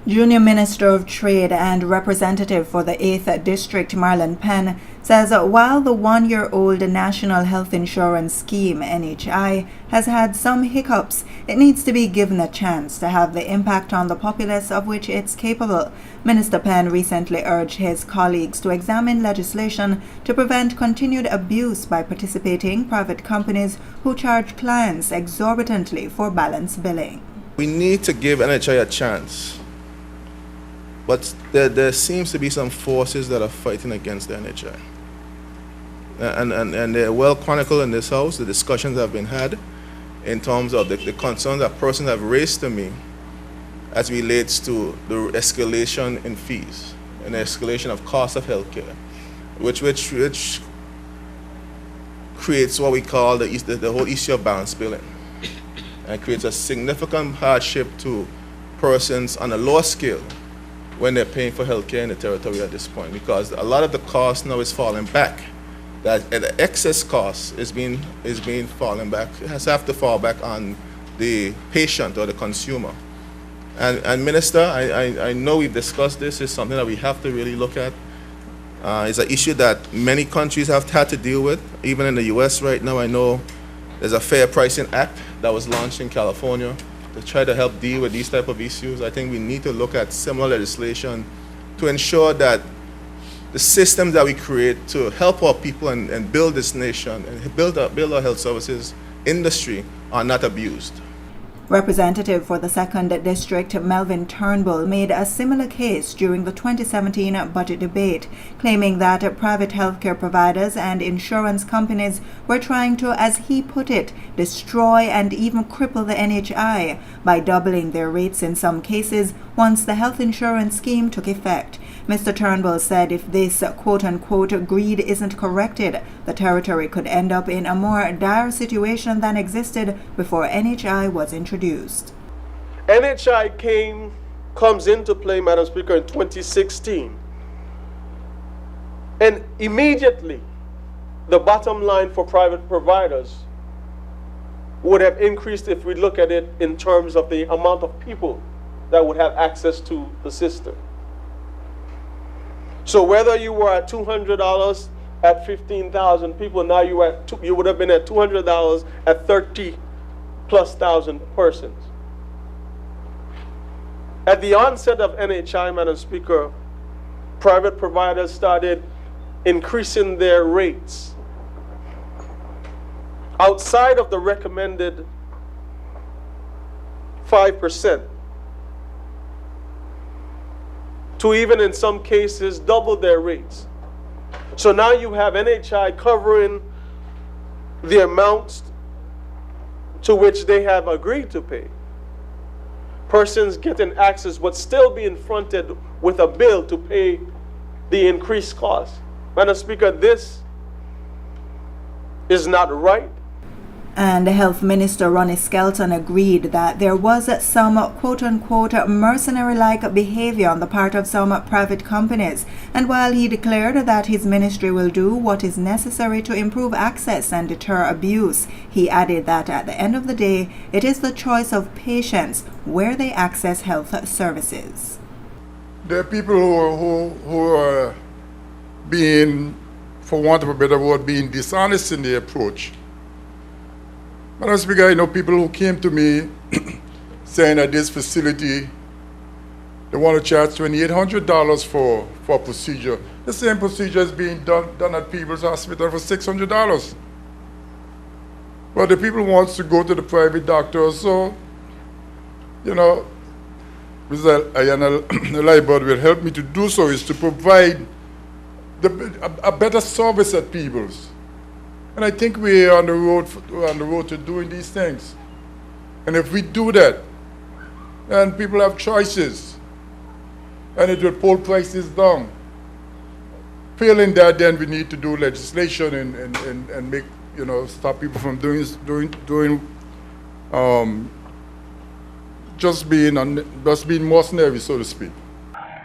Junior Minister of Trade and representative for the 8th District, Marlon Penn, says while the one-year-old National Health Insurance Scheme, NHI, has had some hiccups, it needs to be given a chance to have the impact on the populace of which it's capable. Minister Penn recently urged his colleagues to examine legislation to prevent continued abuse by participating private companies who charge clients exorbitantly for balance billing. We need to give NHI a chance. But there seems to be some forces that are fighting against the NHI. And they're well chronicled in this house. The discussions have been had in terms of the concerns that persons have raised to me as relates to the escalation in fees and the escalation of cost of healthcare, which creates what we call the whole issue of balance billing, and creates a significant hardship to persons on a lower scale when they're paying for healthcare in the territory at this point, because a lot of the cost now is falling back. That the excess cost is being falling back. It has to have to fall back on the patient or the consumer. And Minister, I know we've discussed this. It's something that we have to really look at. It's an issue that many countries have had to deal with. Even in the U.S. right now, I know there's a Fair Pricing Act that was launched in California to try to help deal with these type of issues. I think we need to look at similar legislation to ensure that the systems that we create to help our people and build this nation and build our health services industry are not abused. Representative for the 2nd District, Melvin Turnbull, made a similar case during the 2017 budget debate, claiming that private healthcare providers and insurance companies were trying to, as he put it, destroy and even cripple the NHI by doubling their rates in some cases once the health insurance scheme took effect. Mr. Turnbull said if this quote-unquote greed isn't corrected, the territory could end up in a more dire situation than existed before NHI was introduced. NHI comes into play, Madam Speaker, in 2016. And immediately, the bottom line for private providers would have increased if we look at it in terms of the amount of people that would have access to the system. So whether you were at $200 at 15,000 people, now you would have been at $200 at 30,000+ persons. At the onset of NHI, Madam Speaker, private providers started increasing their rates outside of the recommended 5%. To even in some cases double their rates. So now you have NHI covering the amounts to which they have agreed to pay. Persons getting access but still being fronted with a bill to pay the increased cost. Madam Speaker, this is not right. And Health Minister Ronnie Skelton agreed that there was some quote-unquote mercenary-like behavior on the part of some private companies. And while he declared that his ministry will do what is necessary to improve access and deter abuse, he added that at the end of the day, it is the choice of patients where they access health services. There are people who are being, for want of a better word, being dishonest in their approach. Madam Speaker, I know people who came to me saying that this facility, they want to charge $2,800 for a procedure. The same procedure is being done at People's Hospital for $600. But the people wants to go to the private doctor, so, you know, Mr. Ayana Libod will help me to do so, is to provide a better service at People's. And I think we're on the road to doing these things. And if we do that, then people have choices, and it will pull prices down. Failing that, then we need to do legislation and make, you know, stop people from just being mercenary, so to speak.